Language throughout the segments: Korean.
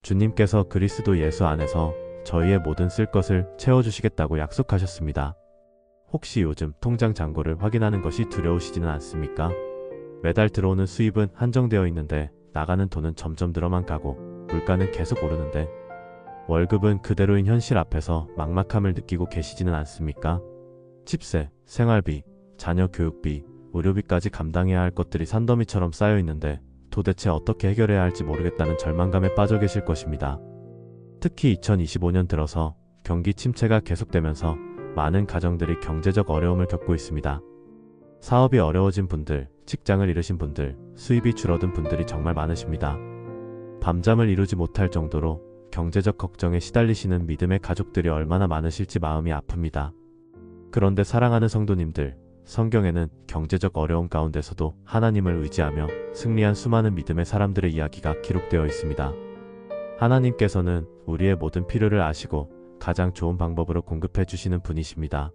주님께서 그리스도 예수 안에서 저희의 모든 쓸 것을 채워주시겠다고 약속하셨습니다. 혹시 요즘 통장 잔고를 확인하는 것이 두려우시지는 않습니까? 매달 들어오는 수입은 한정되어 있는데 나가는 돈은 점점 늘어만 가고 물가는 계속 오르는데 월급은 그대로인 현실 앞에서 막막함을 느끼고 계시지는 않습니까? 집세, 생활비, 자녀 교육비, 의료비까지 감당해야 할 것들이 산더미처럼 쌓여 있는데 도대체 어떻게 해결해야 할지 모르겠다는 절망감에 빠져 계실 것입니다. 특히 2025년 들어서 경기 침체가 계속되면서 많은 가정들이 경제적 어려움을 겪고 있습니다. 사업이 어려워진 분들, 직장을 잃으신 분들, 수입이 줄어든 분들이 정말 많으십니다. 밤잠을 이루지 못할 정도로 경제적 걱정에 시달리시는 믿음의 가족들이 얼마나 많으실지 마음이 아픕니다. 그런데 사랑하는 성도님들, 성경에는 경제적 어려움 가운데서도 하나님을 의지하며 승리한 수많은 믿음의 사람들의 이야기가 기록되어 있습니다. 하나님께서는 우리의 모든 필요를 아시고 가장 좋은 방법으로 공급해 주시는 분이십니다.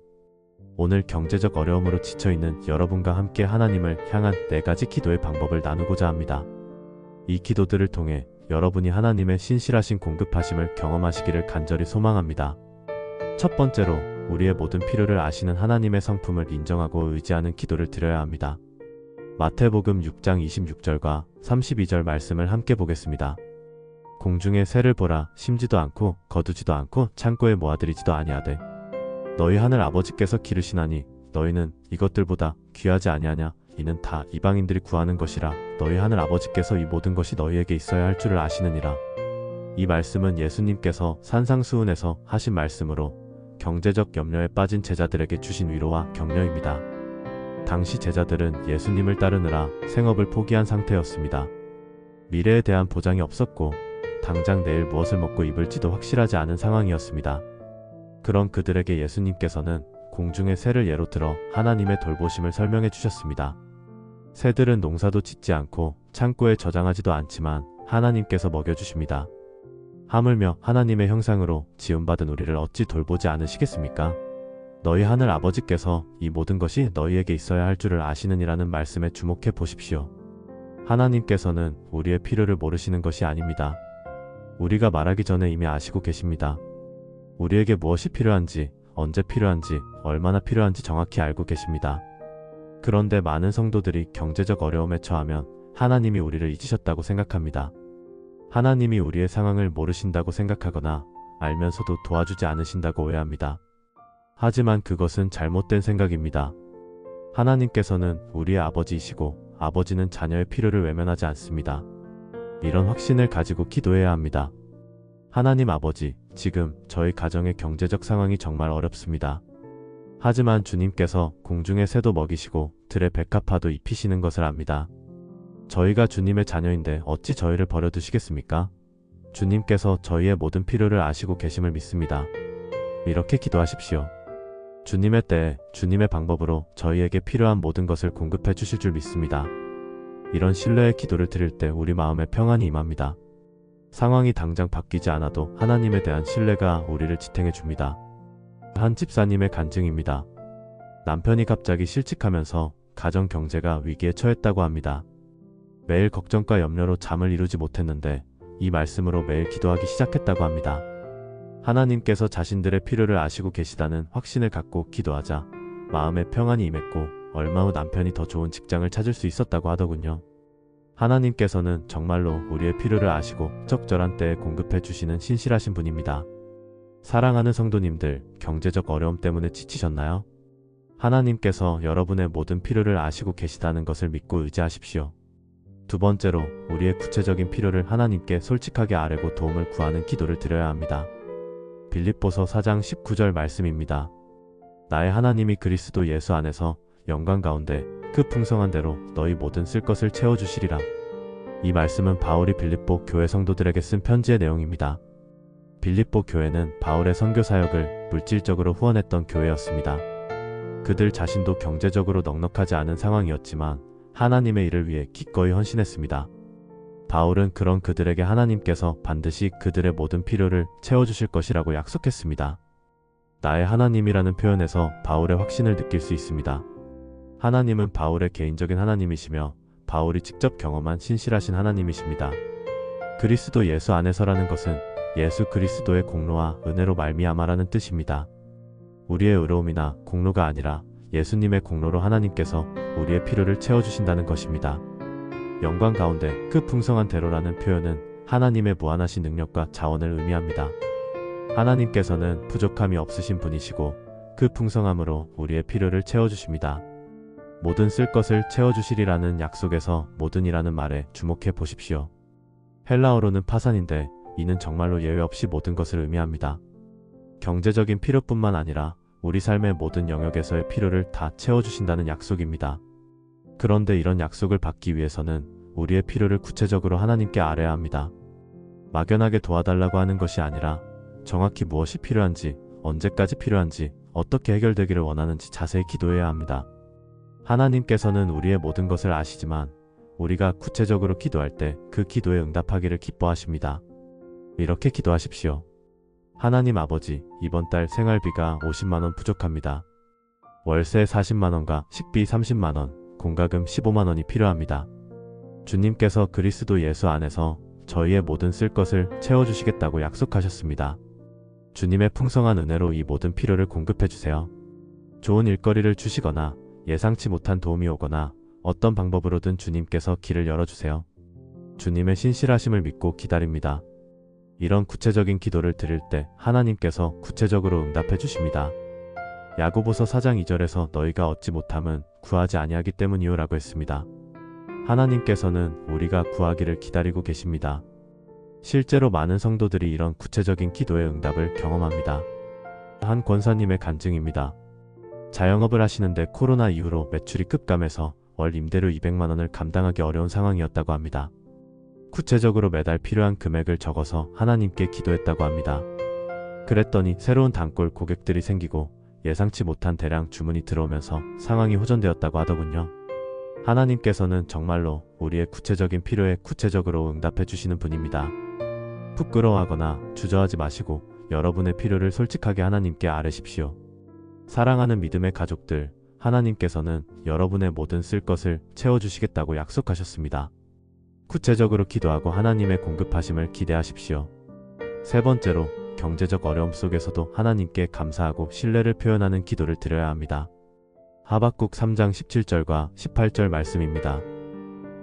오늘 경제적 어려움으로 지쳐있는 여러분과 함께 하나님을 향한 4가지 기도의 방법을 나누고자 합니다. 이 기도들을 통해 여러분이 하나님의 신실하신 공급하심을 경험하시기를 간절히 소망합니다. 첫 번째로 우리의 모든 필요를 아시는 하나님의 성품을 인정하고 의지하는 기도를 드려야 합니다. 마태복음 6장 26절과 32절 말씀을 함께 보겠습니다. 공중의 새를 보라, 심지도 않고 거두지도 않고 창고에 모아들이지도 아니하되 너희 하늘 아버지께서 기르시나니 너희는 이것들보다 귀하지 아니하냐? 이는 다 이방인들이 구하는 것이라 너희 하늘 아버지께서 이 모든 것이 너희에게 있어야 할 줄을 아시느니라. 이 말씀은 예수님께서 산상수훈에서 하신 말씀으로 경제적 염려에 빠진 제자들에게 주신 위로와 격려입니다. 당시 제자들은 예수님을 따르느라 생업을 포기한 상태였습니다. 미래에 대한 보장이 없었고 당장 내일 무엇을 먹고 입을지도 확실하지 않은 상황이었습니다. 그런 그들에게 예수님께서는 공중의 새를 예로 들어 하나님의 돌보심을 설명해 주셨습니다. 새들은 농사도 짓지 않고 창고에 저장하지도 않지만 하나님께서 먹여주십니다. 하물며 하나님의 형상으로 지음받은 우리를 어찌 돌보지 않으시겠습니까? 너희 하늘 아버지께서 이 모든 것이 너희에게 있어야 할 줄을 아시느니라는 말씀에 주목해 보십시오. 하나님께서는 우리의 필요를 모르시는 것이 아닙니다. 우리가 말하기 전에 이미 아시고 계십니다. 우리에게 무엇이 필요한지, 언제 필요한지, 얼마나 필요한지 정확히 알고 계십니다. 그런데 많은 성도들이 경제적 어려움에 처하면 하나님이 우리를 잊으셨다고 생각합니다. 하나님이 우리의 상황을 모르신다고 생각하거나 알면서도 도와주지 않으신다고 오해합니다. 하지만 그것은 잘못된 생각입니다. 하나님께서는 우리의 아버지이시고 아버지는 자녀의 필요를 외면하지 않습니다. 이런 확신을 가지고 기도해야 합니다. 하나님 아버지, 지금 저희 가정의 경제적 상황이 정말 어렵습니다. 하지만 주님께서 공중의 새도 먹이시고 들의 백합화도 입히시는 것을 압니다. 저희가 주님의 자녀인데 어찌 저희를 버려두시겠습니까? 주님께서 저희의 모든 필요를 아시고 계심을 믿습니다. 이렇게 기도하십시오. 주님의 때에 주님의 방법으로 저희에게 필요한 모든 것을 공급해 주실 줄 믿습니다. 이런 신뢰의 기도를 드릴 때 우리 마음에 평안이 임합니다. 상황이 당장 바뀌지 않아도 하나님에 대한 신뢰가 우리를 지탱해 줍니다. 한 집사님의 간증입니다. 남편이 갑자기 실직하면서 가정 경제가 위기에 처했다고 합니다. 매일 걱정과 염려로 잠을 이루지 못했는데 이 말씀으로 매일 기도하기 시작했다고 합니다. 하나님께서 자신들의 필요를 아시고 계시다는 확신을 갖고 기도하자 마음에 평안이 임했고 얼마 후 남편이 더 좋은 직장을 찾을 수 있었다고 하더군요. 하나님께서는 정말로 우리의 필요를 아시고 적절한 때에 공급해 주시는 신실하신 분입니다. 사랑하는 성도님들, 경제적 어려움 때문에 지치셨나요? 하나님께서 여러분의 모든 필요를 아시고 계시다는 것을 믿고 의지하십시오. 두 번째로, 우리의 구체적인 필요를 하나님께 솔직하게 아뢰고 도움을 구하는 기도를 드려야 합니다. 빌립보서 4장 19절 말씀입니다. 나의 하나님이 그리스도 예수 안에서 영광 가운데 그 풍성한 대로 너희 모든 쓸 것을 채워주시리라. 이 말씀은 바울이 빌립보 교회 성도들에게 쓴 편지의 내용입니다. 빌립보 교회는 바울의 선교 사역을 물질적으로 후원했던 교회였습니다. 그들 자신도 경제적으로 넉넉하지 않은 상황이었지만 하나님의 일을 위해 기꺼이 헌신했습니다. 바울은 그런 그들에게 하나님께서 반드시 그들의 모든 필요를 채워주실 것이라고 약속했습니다. 나의 하나님이라는 표현에서 바울의 확신을 느낄 수 있습니다. 하나님은 바울의 개인적인 하나님이시며 바울이 직접 경험한 신실하신 하나님이십니다. 그리스도 예수 안에서라는 것은 예수 그리스도의 공로와 은혜로 말미암아라는 뜻입니다. 우리의 의로움이나 공로가 아니라 예수님의 공로로 하나님께서 우리의 필요를 채워주신다는 것입니다. 영광 가운데 그 풍성한 대로라는 표현은 하나님의 무한하신 능력과 자원을 의미합니다. 하나님께서는 부족함이 없으신 분이시고 그 풍성함으로 우리의 필요를 채워주십니다. 모든 쓸 것을 채워주시리라는 약속에서 모든이라는 말에 주목해 보십시오. 헬라어로는 파산인데 이는 정말로 예외 없이 모든 것을 의미합니다. 경제적인 필요뿐만 아니라 우리 삶의 모든 영역에서의 필요를 다 채워주신다는 약속입니다. 그런데 이런 약속을 받기 위해서는 우리의 필요를 구체적으로 하나님께 아뢰야 합니다. 막연하게 도와달라고 하는 것이 아니라 정확히 무엇이 필요한지, 언제까지 필요한지, 어떻게 해결되기를 원하는지 자세히 기도해야 합니다. 하나님께서는 우리의 모든 것을 아시지만 우리가 구체적으로 기도할 때 그 기도에 응답하기를 기뻐하십니다. 이렇게 기도하십시오. 하나님 아버지, 이번 달 생활비가 50만원 부족합니다. 월세 40만원과 식비 30만원, 공과금 15만원이 필요합니다. 주님께서 그리스도 예수 안에서 저희의 모든 쓸 것을 채워주시겠다고 약속하셨습니다. 주님의 풍성한 은혜로 이 모든 필요를 공급해주세요. 좋은 일거리를 주시거나 예상치 못한 도움이 오거나 어떤 방법으로든 주님께서 길을 열어주세요. 주님의 신실하심을 믿고 기다립니다. 이런 구체적인 기도를 드릴 때 하나님께서 구체적으로 응답해 주십니다. 야고보서 4장 2절에서 너희가 얻지 못함은 구하지 아니하기 때문이요 라고 했습니다. 하나님께서는 우리가 구하기를 기다리고 계십니다. 실제로 많은 성도들이 이런 구체적인 기도의 응답을 경험합니다. 한 권사님의 간증입니다. 자영업을 하시는데 코로나 이후로 매출이 급감해서 월 임대료 200만원을 감당하기 어려운 상황이었다고 합니다. 구체적으로 매달 필요한 금액을 적어서 하나님께 기도했다고 합니다. 그랬더니 새로운 단골 고객들이 생기고 예상치 못한 대량 주문이 들어오면서 상황이 호전되었다고 하더군요. 하나님께서는 정말로 우리의 구체적인 필요에 구체적으로 응답해 주시는 분입니다. 부끄러워하거나 주저하지 마시고 여러분의 필요를 솔직하게 하나님께 아뢰십시오. 사랑하는 믿음의 가족들, 하나님께서는 여러분의 모든 쓸 것을 채워주시겠다고 약속하셨습니다. 구체적으로 기도하고 하나님의 공급하심을 기대하십시오. 세 번째로, 경제적 어려움 속에서도 하나님께 감사하고 신뢰를 표현하는 기도를 드려야 합니다. 하박국 3장 17절과 18절 말씀입니다.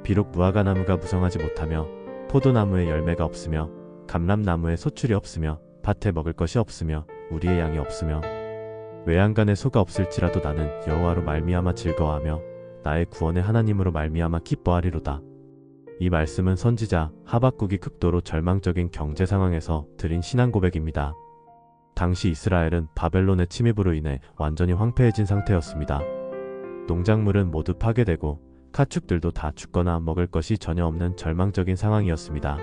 비록 무화과나무가 무성하지 못하며 포도나무에 열매가 없으며 감람나무에 소출이 없으며 밭에 먹을 것이 없으며 우리의 양이 없으며 외양간에 소가 없을지라도 나는 여호와로 말미암아 즐거워하며 나의 구원의 하나님으로 말미암아 기뻐하리로다. 이 말씀은 선지자 하박국이 극도로 절망적인 경제 상황에서 드린 신앙 고백입니다. 당시 이스라엘은 바벨론의 침입으로 인해 완전히 황폐해진 상태였습니다. 농작물은 모두 파괴되고 가축들도 다 죽거나 먹을 것이 전혀 없는 절망적인 상황이었습니다.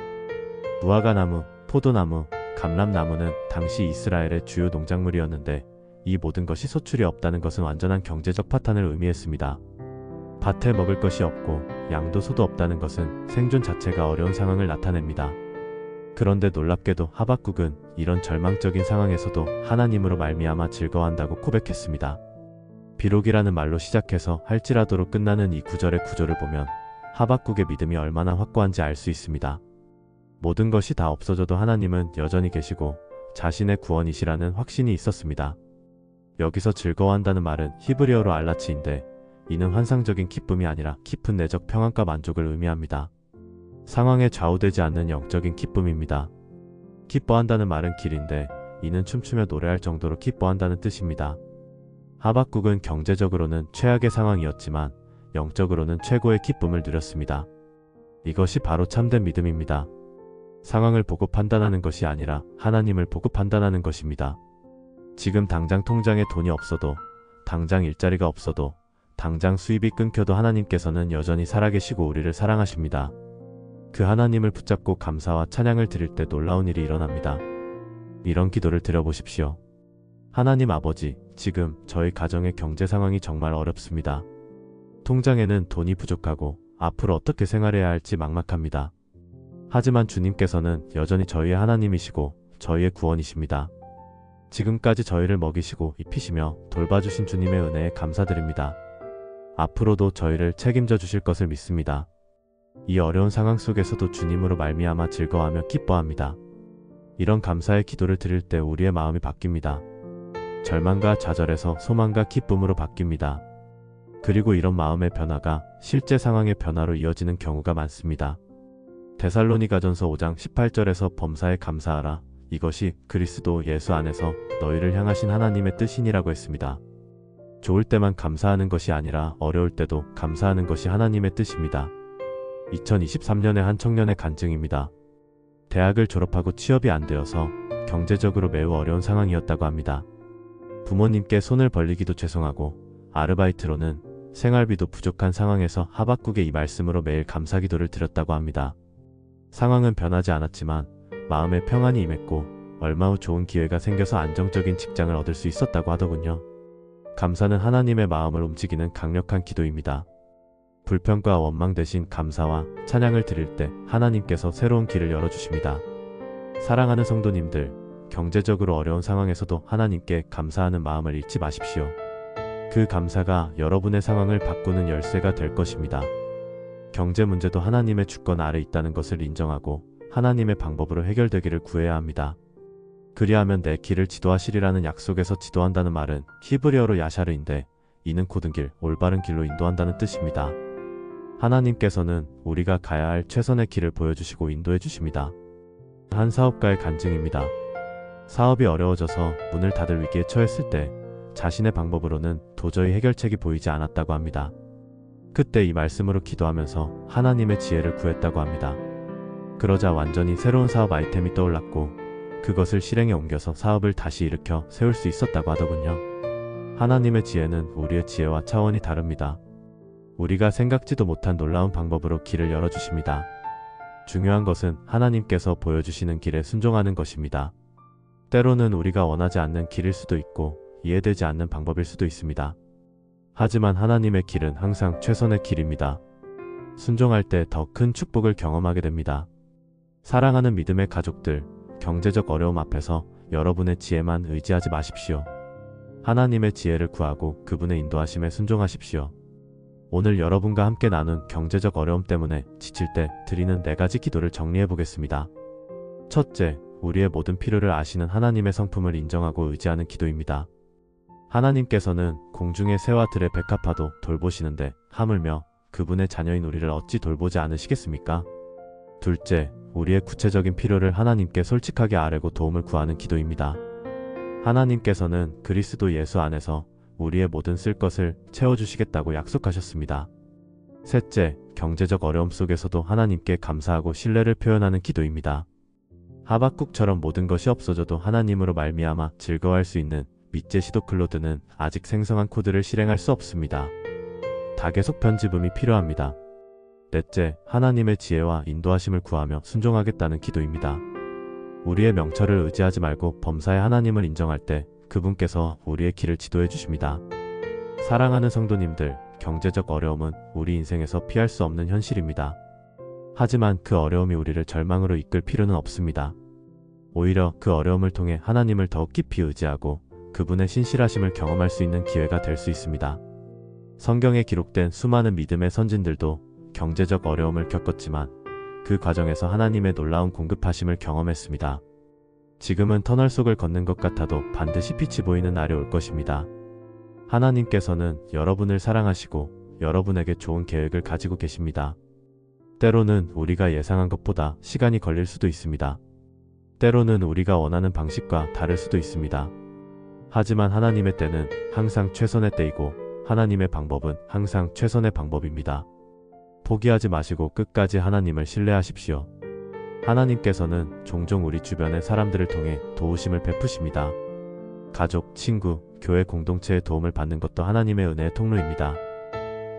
무화과나무, 포도나무, 감람나무는 당시 이스라엘의 주요 농작물이었는데 이 모든 것이 소출이 없다는 것은 완전한 경제적 파탄을 의미했습니다. 밭에 먹을 것이 없고 양도 소도 없다는 것은 생존 자체가 어려운 상황을 나타냅니다. 그런데 놀랍게도 하박국은 이런 절망적인 상황에서도 하나님으로 말미암아 즐거워한다고 고백했습니다. 비록이라는 말로 시작해서 할지라도로 끝나는 이 구절의 구조를 보면 하박국의 믿음이 얼마나 확고한지 알 수 있습니다. 모든 것이 다 없어져도 하나님은 여전히 계시고 자신의 구원이시라는 확신이 있었습니다. 여기서 즐거워한다는 말은 히브리어로 알라치인데 이는 환상적인 기쁨이 아니라 깊은 내적 평안과 만족을 의미합니다. 상황에 좌우되지 않는 영적인 기쁨입니다. 기뻐한다는 말은 길인데 이는 춤추며 노래할 정도로 기뻐한다는 뜻입니다. 하박국은 경제적으로는 최악의 상황이었지만 영적으로는 최고의 기쁨을 누렸습니다. 이것이 바로 참된 믿음입니다. 상황을 보고 판단하는 것이 아니라 하나님을 보고 판단하는 것입니다. 지금 당장 통장에 돈이 없어도, 당장 일자리가 없어도, 당장 수입이 끊겨도 하나님께서는 여전히 살아계시고 우리를 사랑하십니다. 그 하나님을 붙잡고 감사와 찬양을 드릴 때 놀라운 일이 일어납니다. 이런 기도를 드려보십시오. 하나님 아버지, 지금 저희 가정의 경제 상황이 정말 어렵습니다. 통장에는 돈이 부족하고 앞으로 어떻게 생활해야 할지 막막합니다. 하지만 주님께서는 여전히 저희의 하나님이시고 저희의 구원이십니다. 지금까지 저희를 먹이시고 입히시며 돌봐주신 주님의 은혜에 감사드립니다. 앞으로도 저희를 책임져 주실 것을 믿습니다. 이 어려운 상황 속에서도 주님으로 말미암아 즐거워하며 기뻐합니다. 이런 감사의 기도를 드릴 때 우리의 마음이 바뀝니다. 절망과 좌절에서 소망과 기쁨으로 바뀝니다. 그리고 이런 마음의 변화가 실제 상황의 변화로 이어지는 경우가 많습니다. 데살로니가전서 5장 18절에서 범사에 감사하라. 이것이 그리스도 예수 안에서 너희를 향하신 하나님의 뜻이니라고 했습니다. 좋을 때만 감사하는 것이 아니라 어려울 때도 감사하는 것이 하나님의 뜻입니다. 2023년의 한 청년의 간증입니다. 대학을 졸업하고 취업이 안 되어서 경제적으로 매우 어려운 상황이었다고 합니다. 부모님께 손을 벌리기도 죄송하고 아르바이트로는 생활비도 부족한 상황에서 하박국의 이 말씀으로 매일 감사기도를 드렸다고 합니다. 상황은 변하지 않았지만 마음에 평안이 임했고 얼마 후 좋은 기회가 생겨서 안정적인 직장을 얻을 수 있었다고 하더군요. 감사는 하나님의 마음을 움직이는 강력한 기도입니다. 불평과 원망 대신 감사와 찬양을 드릴 때 하나님께서 새로운 길을 열어주십니다. 사랑하는 성도님들, 경제적으로 어려운 상황에서도 하나님께 감사하는 마음을 잃지 마십시오. 그 감사가 여러분의 상황을 바꾸는 열쇠가 될 것입니다. 경제 문제도 하나님의 주권 아래 있다는 것을 인정하고 하나님의 방법으로 해결되기를 구해야 합니다. 그리하면 내 길을 지도하시리라는 약속에서 지도한다는 말은 히브리어로 야샤르인데 이는 곧은 길, 올바른 길로 인도한다는 뜻입니다. 하나님께서는 우리가 가야 할 최선의 길을 보여주시고 인도해 주십니다. 한 사업가의 간증입니다. 사업이 어려워져서 문을 닫을 위기에 처했을 때 자신의 방법으로는 도저히 해결책이 보이지 않았다고 합니다. 그때 이 말씀으로 기도하면서 하나님의 지혜를 구했다고 합니다. 그러자 완전히 새로운 사업 아이템이 떠올랐고 그것을 실행에 옮겨서 사업을 다시 일으켜 세울 수 있었다고 하더군요. 하나님의 지혜는 우리의 지혜와 차원이 다릅니다. 우리가 생각지도 못한 놀라운 방법으로 길을 열어주십니다. 중요한 것은 하나님께서 보여주시는 길에 순종하는 것입니다. 때로는 우리가 원하지 않는 길일 수도 있고 이해되지 않는 방법일 수도 있습니다. 하지만 하나님의 길은 항상 최선의 길입니다. 순종할 때 더 큰 축복을 경험하게 됩니다. 사랑하는 믿음의 가족들, 경제적 어려움 앞에서 여러분의 지혜만 의지하지 마십시오. 하나님의 지혜를 구하고 그분의 인도하심에 순종하십시오. 오늘 여러분과 함께 나눈 경제적 어려움 때문에 지칠 때 드리는 4가지 기도를 정리해 보겠습니다. 첫째, 우리의 모든 필요를 아시는 하나님의 성품을 인정하고 의지하는 기도입니다. 하나님께서는 공중의 새와 들의 백합화도 돌보시는데 하물며 그분의 자녀인 우리를 어찌 돌보지 않으시겠습니까? 둘째, 우리의 구체적인 필요를 하나님께 솔직하게 아뢰고 도움을 구하는 기도입니다. 하나님께서는 그리스도 예수 안에서 우리의 모든 쓸 것을 채워주시겠다고 약속하셨습니다. 셋째, 경제적 어려움 속에서도 하나님께 감사하고 신뢰를 표현하는 기도입니다. 하박국처럼 모든 것이 없어져도 하나님으로 말미암아 즐거워할 수 있는 밑제 시도 클로드는 아직 생성한 코드를 실행할 수 없습니다. 다계속 편집음이 필요합니다. 넷째, 하나님의 지혜와 인도하심을 구하며 순종하겠다는 기도입니다. 우리의 명철을 의지하지 말고 범사의 하나님을 인정할 때 그분께서 우리의 길을 지도해 주십니다. 사랑하는 성도님들, 경제적 어려움은 우리 인생에서 피할 수 없는 현실입니다. 하지만 그 어려움이 우리를 절망으로 이끌 필요는 없습니다. 오히려 그 어려움을 통해 하나님을 더욱 깊이 의지하고 그분의 신실하심을 경험할 수 있는 기회가 될 수 있습니다. 성경에 기록된 수많은 믿음의 선진들도 경제적 어려움을 겪었지만 그 과정에서 하나님의 놀라운 공급하심을 경험했습니다. 지금은 터널 속을 걷는 것 같아도 반드시 빛이 보이는 날이 올 것입니다. 하나님께서는 여러분을 사랑하시고 여러분에게 좋은 계획을 가지고 계십니다. 때로는 우리가 예상한 것보다 시간이 걸릴 수도 있습니다. 때로는 우리가 원하는 방식과 다를 수도 있습니다. 하지만 하나님의 때는 항상 최선의 때이고 하나님의 방법은 항상 최선의 방법입니다. 포기하지 마시고 끝까지 하나님을 신뢰하십시오. 하나님께서는 종종 우리 주변의 사람들을 통해 도우심을 베푸십니다. 가족, 친구, 교회 공동체의 도움을 받는 것도 하나님의 은혜의 통로입니다.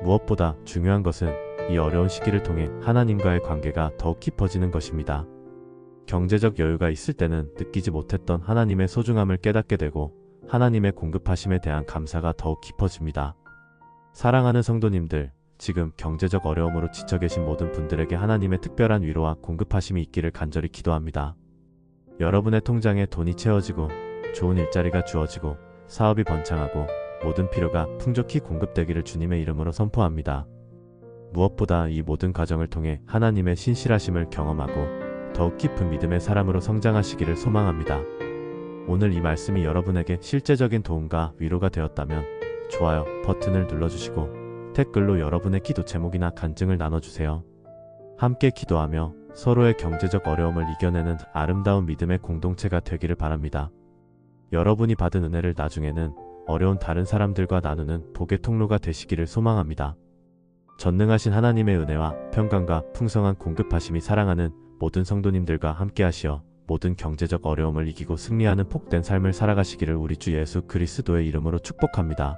무엇보다 중요한 것은 이 어려운 시기를 통해 하나님과의 관계가 더욱 깊어지는 것입니다. 경제적 여유가 있을 때는 느끼지 못했던 하나님의 소중함을 깨닫게 되고 하나님의 공급하심에 대한 감사가 더욱 깊어집니다. 사랑하는 성도님들, 지금 경제적 어려움으로 지쳐 계신 모든 분들에게 하나님의 특별한 위로와 공급하심이 있기를 간절히 기도합니다. 여러분의 통장에 돈이 채워지고 좋은 일자리가 주어지고 사업이 번창하고 모든 필요가 풍족히 공급되기를 주님의 이름으로 선포합니다. 무엇보다 이 모든 과정을 통해 하나님의 신실하심을 경험하고 더욱 깊은 믿음의 사람으로 성장하시기를 소망합니다. 오늘 이 말씀이 여러분에게 실제적인 도움과 위로가 되었다면 좋아요 버튼을 눌러주시고 댓글로 여러분의 기도 제목이나 간증을 나눠주세요. 함께 기도하며 서로의 경제적 어려움을 이겨내는 아름다운 믿음의 공동체가 되기를 바랍니다. 여러분이 받은 은혜를 나중에는 어려운 다른 사람들과 나누는 복의 통로가 되시기를 소망합니다. 전능하신 하나님의 은혜와 평강과 풍성한 공급하심이 사랑하는 모든 성도님들과 함께하시어 모든 경제적 어려움을 이기고 승리하는 복된 삶을 살아가시기를 우리 주 예수 그리스도의 이름으로 축복합니다.